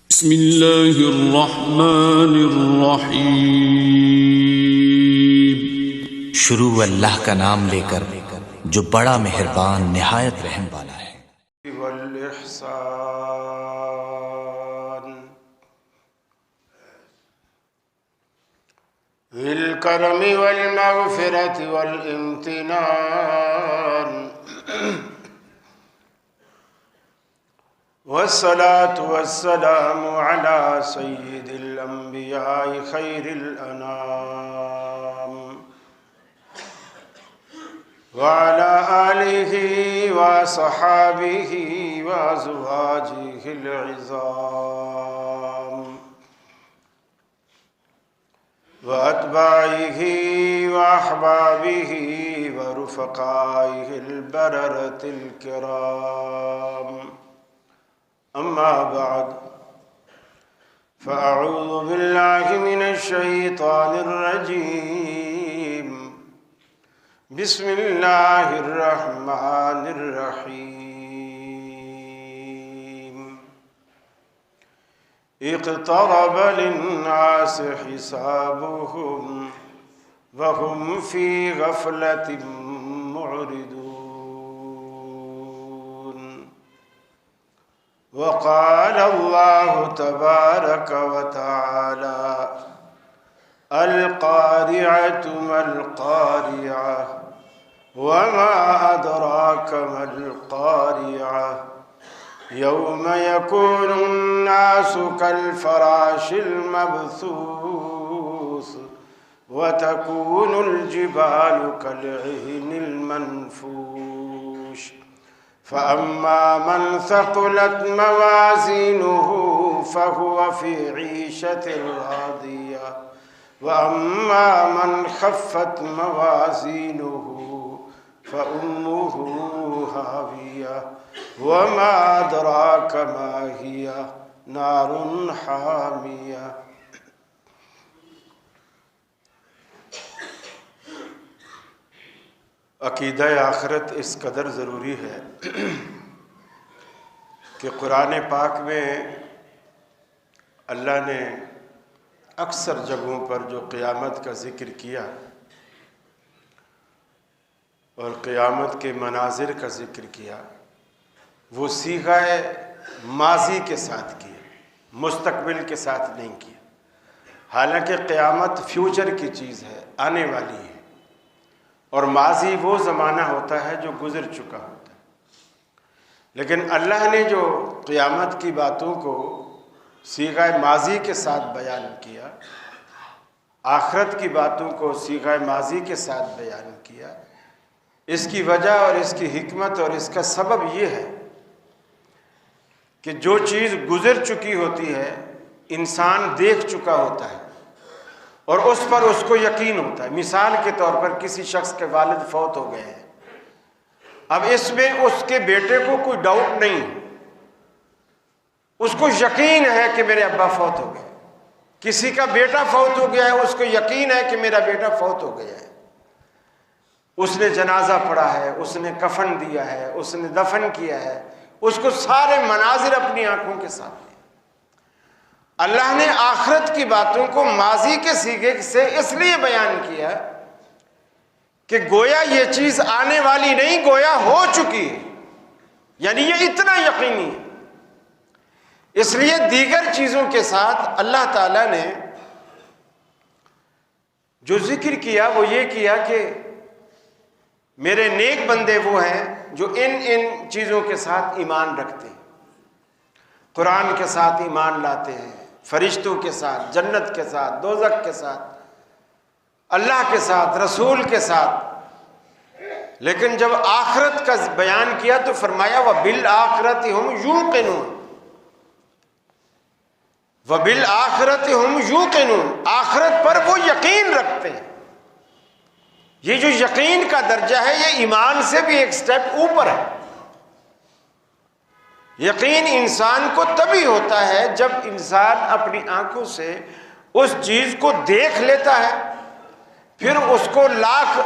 बिस्मिल्लाहिर्रहमानिर्रहीम। शुरू अल्लाह का नाम लेकर जो बड़ा मेहरबान निहायत रहम वाला है। वल इहसान बिल करमी वल मग़फ़िरति वल इम्तिनान वस्सलातु वस्सलामु अला सय्यिदिल अंबिया'i खैरिल अनाम व अला आलिहि व सहाबिहि व अज़वाजिहिल इज़ाम व अत्बाइहि व अहबाबिहि व रुफ़क़ाइहिल बररतिल किराम। अम्मा बाद फ़अऊज़ु बिल्लाहि मिनश शैतानिर रजीम। बिस्मिल्लाहिर रहमानिर रहीम। इक़्तरब लिन्नासि हिसाबुहुम व हुम फ़ी ग़फ़लतिन मुअरिदून। वक़ाल अल्लाहु तबारक व तआला अल-क़ारिअतु मल-क़ारिअह वमा अदराक मल-क़ारिअह यौम यकूनुन्नासु कल-फ़राशिल मबसूस व तकूनुल जिबालु कल-इहनिल मनफूश फ़अम्मा मन सक़ुलत मवाज़ीनुहु फ़हुव फ़ी ईशतिन रादियह व अम्मा मन ख़फ़्फ़त मवाज़ीनुहु फ़उम्मुहु हावियह वमा अदराक मा हिय नारुन हामियह। अक़ीदा आखिरत इस कदर ज़रूरी है कि कुरान पाक में अल्लाह ने अक्सर जगहों पर जो क़यामत का ज़िक्र किया और क़यामत के मनाज़िर का ज़िक्र किया वो सीग़ाए माज़ी के साथ किया, मुस्तक़बिल के साथ नहीं किया। हालांकि क़यामत फ्यूचर की चीज़ है, आने वाली है, और माजी वो ज़माना होता है जो गुज़र चुका होता है। लेकिन अल्लाह ने जो क़यामत की बातों को सीग़ाए माजी के साथ बयान किया, आखिरत की बातों को सीग़ाए माजी के साथ बयान किया, इसकी वजह और इसकी हिकमत और इसका सबब ये है कि जो चीज़ गुज़र चुकी होती है इंसान देख चुका होता है और उस पर उसको यकीन होता है। मिसाल के तौर पर किसी शख्स के वालिद फौत हो गए हैं, अब इसमें उसके बेटे को कोई डाउट नहीं, उसको यकीन है कि मेरे अब्बा फौत हो गए। किसी का बेटा फौत हो गया है, उसको यकीन है कि मेरा बेटा फौत हो गया है। उसने जनाजा पढ़ा है, उसने कफन दिया है, उसने दफन किया है, उसको सारे मनाजिर अपनी आंखों के सामने। अल्लाह ने आखिरत की बातों को माजी के सीगे से इसलिए बयान किया कि गोया ये चीज आने वाली नहीं, गोया हो चुकी है, यानी ये इतना यकीनी है। इसलिए दीगर चीजों के साथ अल्लाह ताला ने जो जिक्र किया वो ये किया कि मेरे नेक बंदे वो हैं जो इन चीजों के साथ ईमान रखते हैं, कुरान के साथ ईमान लाते हैं, फरिश्तों के साथ, जन्नत के साथ, दोज़ख के साथ, अल्लाह के साथ, रसूल के साथ। लेकिन जब आखिरत का बयान किया तो फरमाया व बिल आखिरति हुम यूक़िनून, व बिल आखिरति हुम यूक़िनून, आखिरत पर वो यकीन रखते हैं। ये जो यकीन का दर्जा है ये ईमान से भी एक स्टेप ऊपर है। यकीन इंसान को तभी होता है जब इंसान अपनी आंखों से उस चीज को देख लेता है, फिर उसको लाख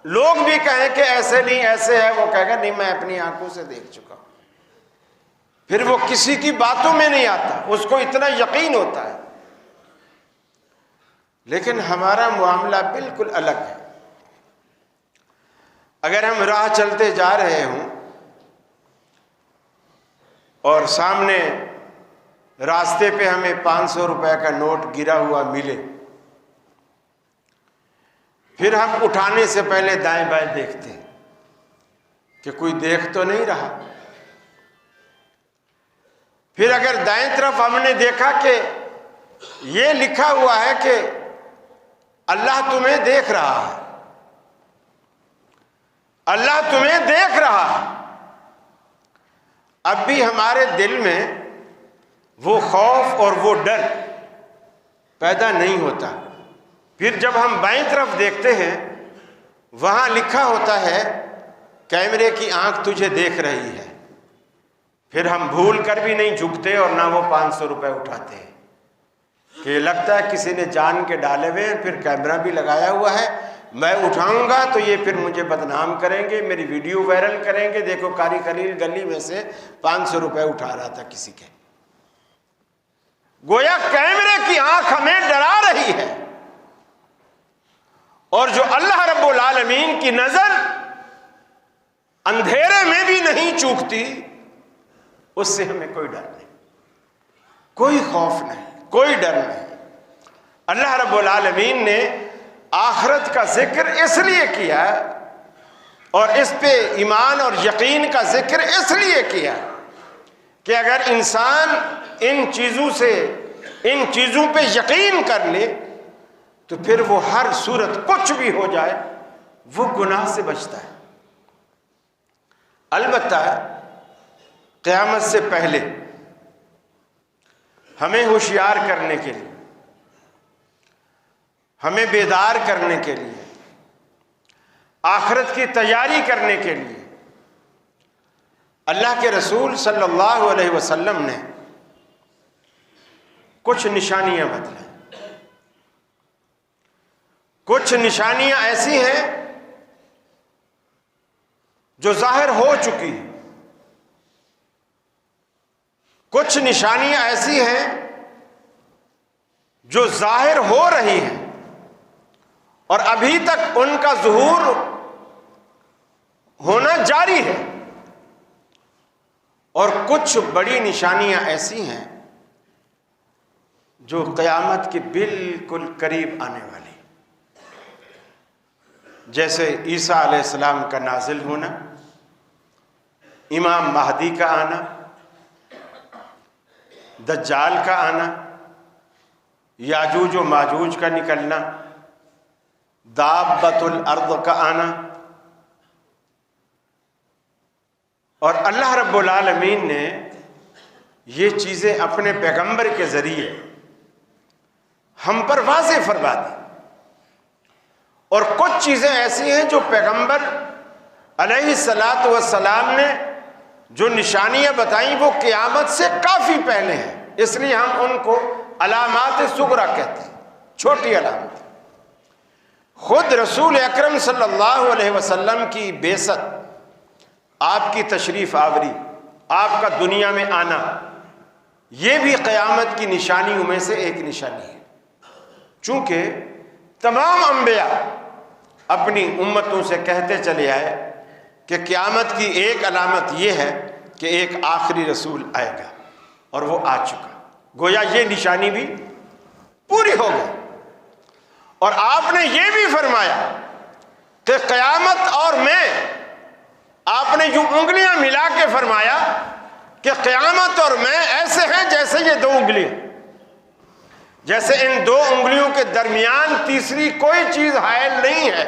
लोग भी कहें कि ऐसे नहीं ऐसे है, वो कहेगा नहीं मैं अपनी आंखों से देख चुका हूं। फिर वो किसी की बातों में नहीं आता, उसको इतना यकीन होता है। लेकिन हमारा मामला बिल्कुल अलग है। अगर हम राह चलते जा रहे हों और सामने रास्ते पे हमें 500 रुपए का नोट गिरा हुआ मिले, फिर हम उठाने से पहले दाएं बाएं देखते हैं कि कोई देख तो नहीं रहा। फिर अगर दाएं तरफ हमने देखा कि ये लिखा हुआ है कि अल्लाह तुम्हें देख रहा है, अल्लाह तुम्हें देख रहा है, अब भी हमारे दिल में वो खौफ और वो डर पैदा नहीं होता। फिर जब हम बाईं तरफ देखते हैं, वहां लिखा होता है कैमरे की आंख तुझे देख रही है। फिर हम भूल कर भी नहीं झुकते और ना वो 500 रुपए उठाते हैं कि लगता है किसी ने जान के डाले हुए हैं, फिर कैमरा भी लगाया हुआ है, मैं उठाऊंगा तो ये फिर मुझे बदनाम करेंगे, मेरी वीडियो वायरल करेंगे, देखो कारी खलील गली में से 500 रुपए उठा रहा था किसी के। गोया कैमरे की आंख हमें डरा रही है, और जो अल्लाह रब्बुल आलमीन की नजर अंधेरे में भी नहीं चूकती, उससे हमें कोई डर नहीं, कोई खौफ नहीं, कोई डर नहीं। अल्लाह रब्बुल आलमीन ने आखिरत का जिक्र इसलिए किया और इस पे ईमान और यकीन का जिक्र इसलिए किया कि अगर इंसान इन चीजों पे यकीन कर ले तो फिर वो हर सूरत कुछ भी हो जाए वो गुनाह से बचता है। अलबत्ता क़यामत से पहले हमें होशियार करने के लिए, हमें बेदार करने के लिए, आखिरत की तैयारी करने के लिए अल्लाह के रसूल सल्लल्लाहु अलैहि वसल्लम ने कुछ निशानियां बतलाई। कुछ निशानियां ऐसी हैं जो जाहिर हो चुकी हैं, कुछ निशानियां ऐसी हैं जो जाहिर हो रही हैं और अभी तक उनका ज़ुहूर होना जारी है, और कुछ बड़ी निशानियां ऐसी हैं जो क़यामत के बिल्कुल करीब आने वाली, जैसे ईसा अलैहिस्सलाम का नाजिल होना, इमाम महदी का आना, दज्जाल का आना, याजूज व माजूज का निकलना, दाब्बतुल अर्द का आना, और अल्लाह रब्बुल आलमीन ने ये चीज़ें अपने पैगंबर के ज़रिए हम पर वाज़ेह फरमा दी। और कुछ चीज़ें ऐसी हैं जो पैगंबर अलैहिस्सलातु वस्सलाम ने जो निशानियां बताई वो क़यामत से काफ़ी पहले हैं, इसलिए हम उनको अलामात सुगरा कहते हैं, छोटी अलामत। खुद रसूल अकरम सल्लल्लाहु अलैहि वसल्लम की बेसत, आपकी तशरीफ़ आवरी, आपका दुनिया में आना, ये भी क़यामत की निशानियों में से एक निशानी है। चूँकि तमाम अंबिया अपनी उम्मतों से कहते चले आए कि क़यामत की एक अलामत ये है कि एक आखिरी रसूल आएगा, और वो आ चुका। गोया ये निशानी भी पूरी हो गई। और आपने ये भी फरमाया कि क़यामत और मैं, आपने यूं उंगलियां मिला के फरमाया कि क़यामत और मैं ऐसे हैं जैसे ये दो उंगलियां, जैसे इन दो उंगलियों के दरमियान तीसरी कोई चीज हायल नहीं है।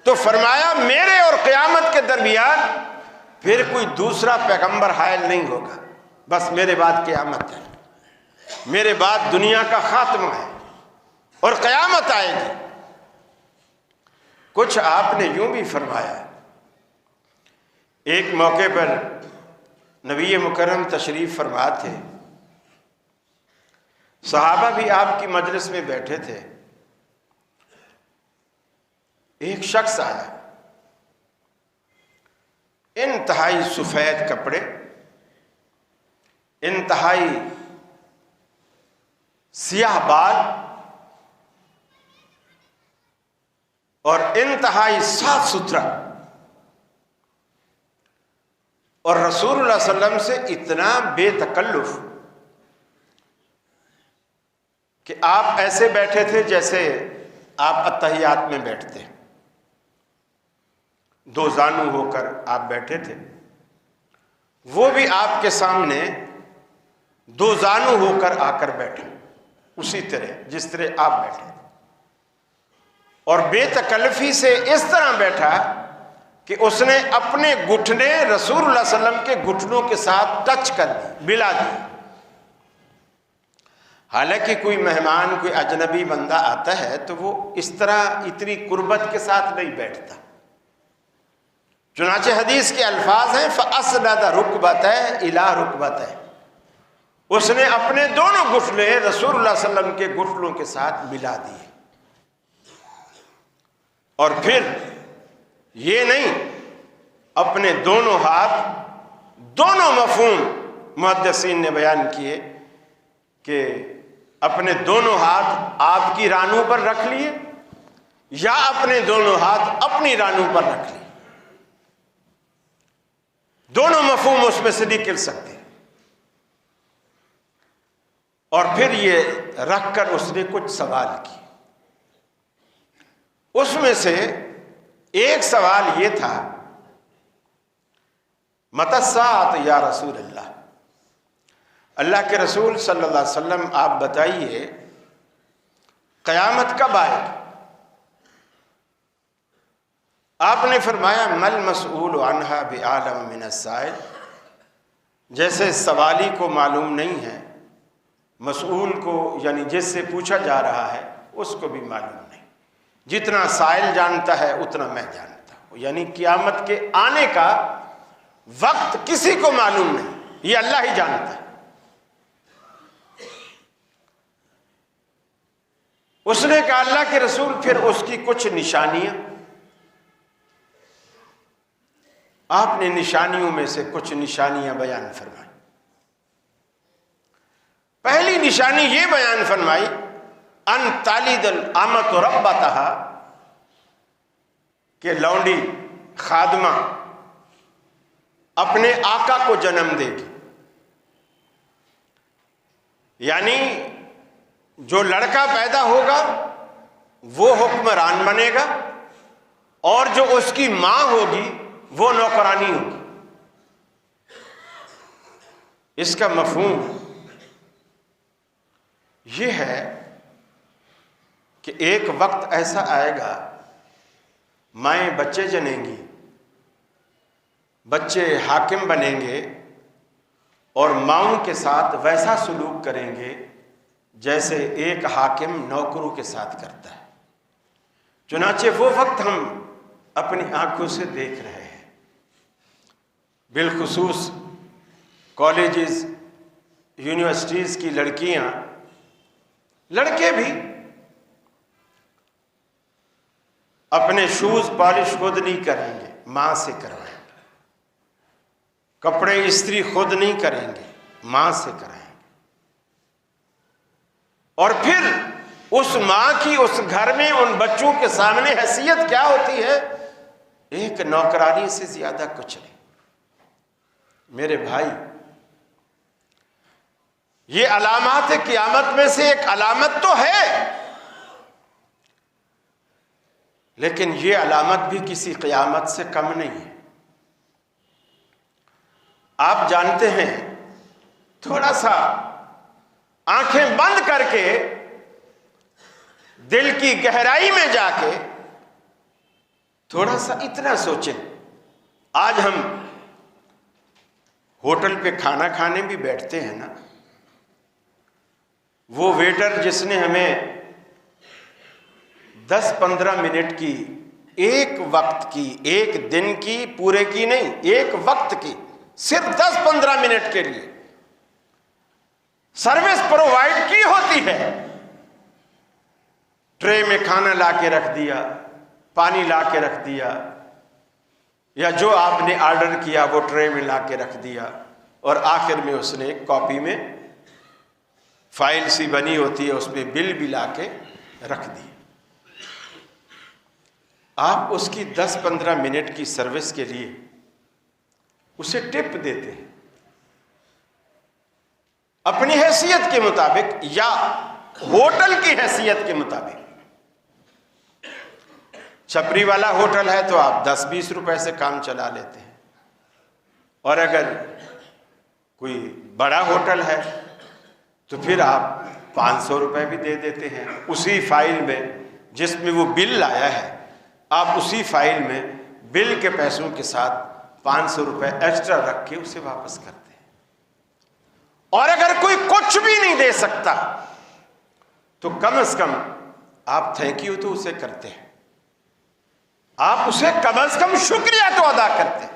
तो फरमाया मेरे और क़यामत के दरमियान फिर कोई दूसरा पैगंबर हायल नहीं होगा, बस मेरे बाद क़यामत है, मेरे बाद दुनिया का खात्मा है और क़यामत आएगी। कुछ आपने यूं भी फरमाया, एक मौके पर नबी मुकर्रम तशरीफ फरमा थे, सहाबा भी आपकी मजलिस में बैठे थे, एक शख्स आया, इंतहाई सफेद कपड़े, इंतहाई सियाह बाल और इंतहाई साफ सुथरा, और रसूलुल्लाह सल्लल्लाहु अलैहि वसल्लम से इतना बेतकल्लुफ कि आप ऐसे बैठे थे जैसे आप अत्तहियात में बैठते हैं, दो जानू होकर आप बैठे थे, वो भी आपके सामने दो जानू होकर आकर बैठे उसी तरह जिस तरह आप बैठे, और बेतकल्लुफी से इस तरह बैठा कि उसने अपने घुटने रसूलुल्लाह सल्लल्लाहु अलैहि वसल्लम के घुटनों के साथ टच कर दी, मिला दी। हालांकि कोई मेहमान, कोई अजनबी बंदा आता है तो वो इस तरह इतनी कुर्बत के साथ नहीं बैठता। चुनाचे हदीस के अल्फाज हैं फ़अस्नद रुकबतैहि इला रुकबतैहि, उसने अपने दोनों घुटने रसूलुल्लाह सल्लल्लाहु अलैहि वसल्लम के घुटनों के साथ मिला दिए। और फिर ये नहीं, अपने दोनों हाथ, दोनों मफहूम मुहद्दिसीन ने बयान किए कि अपने दोनों हाथ आपकी रानों पर रख लिए या अपने दोनों हाथ अपनी रानों पर रख लिए, दोनों मफहूम उसमें से निकल सकते हैं। और फिर ये रखकर उसने कुछ सवाल किए, उसमें से एक सवाल ये था, मतस्सात या रसूल अल्लाह, अल्लाह के रसूल सल्लल्लाहु अलैहि वसल्लम आप बताइए क़यामत कब आएगी? आपने फरमाया मल मसऊल अन्हा बिआलम मिनस्साइल, जैसे सवाली को मालूम नहीं है, मसऊल को यानी जिससे पूछा जा रहा है उसको भी मालूम नहीं, जितना साइल जानता है उतना मैं जानता हूं। यानी क़यामत के आने का वक्त किसी को मालूम नहीं, ये अल्लाह ही जानता है। उसने कहा अल्लाह के रसूल फिर उसकी कुछ निशानियां, आपने निशानियों में से कुछ निशानियां बयान फरमाई। पहली निशानी ये बयान फरमाई अन तालिदल अमत रब्बतहा, कि लौंडी खादमा अपने आका को जन्म देगी। यानी जो लड़का पैदा होगा वो हुक्मरान बनेगा और जो उसकी मां होगी वो नौकरानी होगी। इसका मफहूम ये है कि एक वक्त ऐसा आएगा माएँ बच्चे जनेंगी, बच्चे हाकिम बनेंगे और माओं के साथ वैसा सलूक करेंगे जैसे एक हाकिम नौकरों के साथ करता है। चुनाचे वो वक्त हम अपनी आंखों से देख रहे हैं, बिलखुसूस कॉलेजेस यूनिवर्सिटीज़ की लड़कियां, लड़के भी अपने शूज पॉलिश खुद नहीं करेंगे, मां से करवाएंगे। कपड़े इस्त्री खुद नहीं करेंगे, मां से कराएंगे। और फिर उस मां की उस घर में उन बच्चों के सामने हैसियत क्या होती है? एक नौकरानी से ज्यादा कुछ नहीं। मेरे भाई, ये अलामत क़यामत में से एक अलामत तो है, लेकिन ये अलामत भी किसी क़यामत से कम नहीं है। आप जानते हैं, थोड़ा सा आंखें बंद करके दिल की गहराई में जाके थोड़ा सा इतना सोचें। आज हम होटल पे खाना खाने भी बैठते हैं ना, वो वेटर जिसने हमें 10-15 मिनट की, एक वक्त की, एक दिन की, पूरे की नहीं, एक वक्त की, सिर्फ 10-15 मिनट के लिए सर्विस प्रोवाइड की होती है। ट्रे में खाना ला के रख दिया, पानी ला के रख दिया, या जो आपने ऑर्डर किया वो ट्रे में ला के रख दिया, और आखिर में उसने एक कॉपी में फाइल सी बनी होती है, उसमें बिल भी लाके रख दी। आप उसकी 10-15 मिनट की सर्विस के लिए उसे टिप देते हैं अपनी हैसियत के मुताबिक या होटल की हैसियत के मुताबिक। छपरी वाला होटल है तो आप 10-20 रुपए से काम चला लेते हैं, और अगर कोई बड़ा होटल है तो फिर आप 500 रुपए भी दे देते हैं। उसी फाइल में जिसमें वो बिल लाया है, आप उसी फाइल में बिल के पैसों के साथ 500 रुपए एक्स्ट्रा रख के उसे वापस करते हैं। और अगर कोई कुछ भी नहीं दे सकता तो कम से कम आप थैंक यू तो उसे करते हैं, आप उसे कम से कम शुक्रिया तो अदा करते हैं।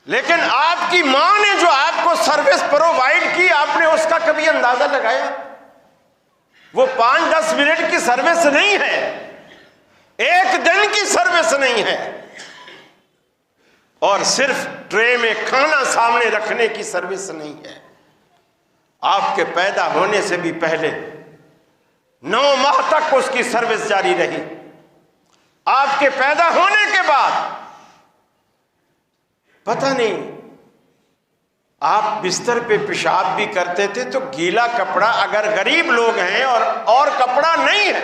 लेकिन आपकी मां ने जो आपको सर्विस प्रोवाइड की, आपने उसका कभी अंदाजा लगाया? वो 5-10 मिनट की सर्विस नहीं है, एक दिन की सर्विस नहीं है, और सिर्फ ट्रे में खाना सामने रखने की सर्विस नहीं है। आपके पैदा होने से भी पहले 9 माह तक उसकी सर्विस जारी रही। आपके पैदा होने के बाद पता नहीं, आप बिस्तर पे पेशाब भी करते थे तो गीला कपड़ा, अगर गरीब लोग हैं और कपड़ा नहीं है,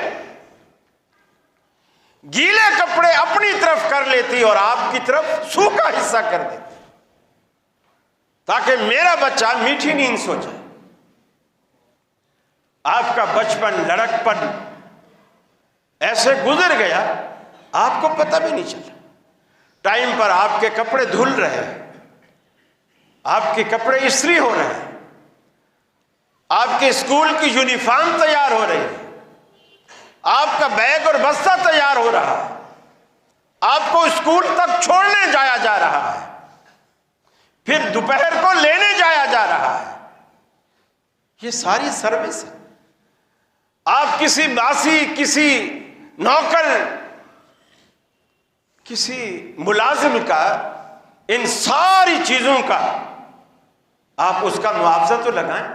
गीले कपड़े अपनी तरफ कर लेती और आपकी तरफ सूखा हिस्सा कर देती, ताकि मेरा बच्चा मीठी नींद सो जाए। आपका बचपन, लड़कपन ऐसे गुजर गया, आपको पता भी नहीं चला। टाइम पर आपके कपड़े धुल रहे हैं, आपके कपड़े इस्त्री हो रहे हैं, आपके स्कूल की यूनिफॉर्म तैयार हो रही है, आपका बैग और बस्ता तैयार हो रहा है, आपको स्कूल तक छोड़ने जाया जा रहा है, फिर दोपहर को लेने जाया जा रहा है। ये सारी सर्विस है। आप किसी दासी, किसी नौकर, किसी मुलाजिम का, इन सारी चीजों का आप उसका मुआवजा तो लगाएं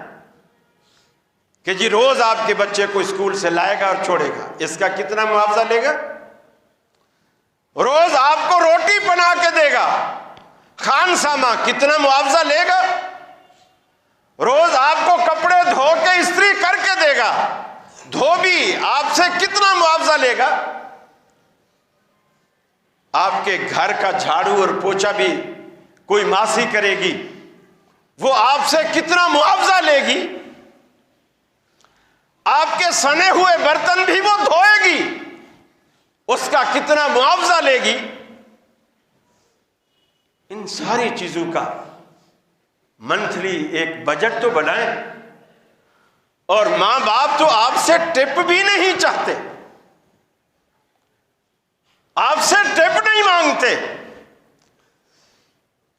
कि जी रोज आपके बच्चे को स्कूल से लाएगा और छोड़ेगा, इसका कितना मुआवजा लेगा? रोज आपको रोटी बना के देगा, खानसामा कितना मुआवजा लेगा? रोज आपको कपड़े धो के इस्त्री करके देगा, धोबी आपसे कितना मुआवजा लेगा? आपके घर का झाड़ू और पोछा भी कोई मासी करेगी, वो आपसे कितना मुआवजा लेगी? आपके सने हुए बर्तन भी वो धोएगी, उसका कितना मुआवजा लेगी? इन सारी चीजों का मंथली एक बजट तो बनाएं। और मां बाप तो आपसे टिप भी नहीं चाहते, आपसे टिप नहीं मांगते,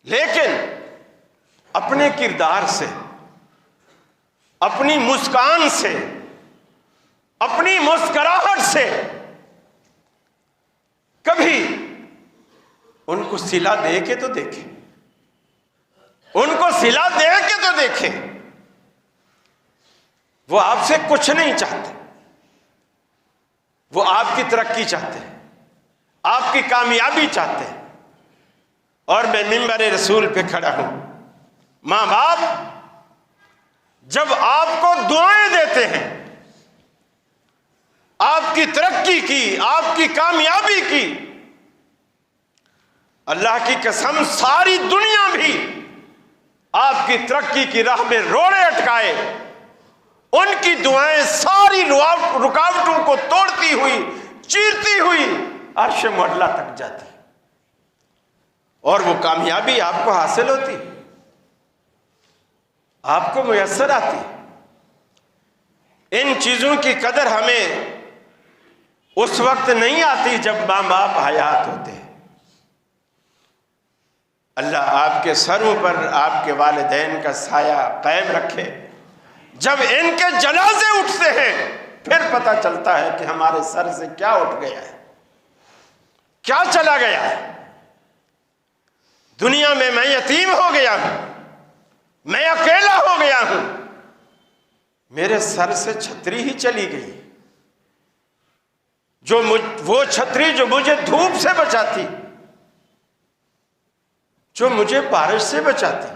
लेकिन अपने किरदार से, अपनी मुस्कान से, अपनी मुस्कुराहट से कभी उनको सिला दे के तो देखें, उनको सिला दे के तो देखें। वो आपसे कुछ नहीं चाहते, वो आपकी तरक्की चाहते हैं, आपकी कामयाबी चाहते हैं। और मैं मिंबर रसूल पे खड़ा हूं। मां बाप जब आपको दुआएं देते हैं, आपकी तरक्की की, आपकी कामयाबी की, अल्लाह की कसम सारी दुनिया भी आपकी तरक्की की राह में रोड़े अटकाए, उनकी दुआएं सारी रुकावटों को तोड़ती हुई, चीरती हुई अर्श मुअल्ला तक जाती और वो कामयाबी आपको हासिल होती, आपको मुयस्सर आती। इन चीजों की कदर हमें उस वक्त नहीं आती जब मां बाप हयात होते हैं। अल्लाह आपके सरों पर आपके वालिदैन का साया कायम रखे। जब इनके जनाजे उठते हैं फिर पता चलता है कि हमारे सर से क्या उठ गया है, क्या चला गया है। दुनिया में मैं यतीम हो गया हूं, मैं अकेला हो गया हूं, मेरे सर से छतरी ही चली गई, वो छतरी जो मुझे धूप से बचाती, जो मुझे बारिश से बचाती,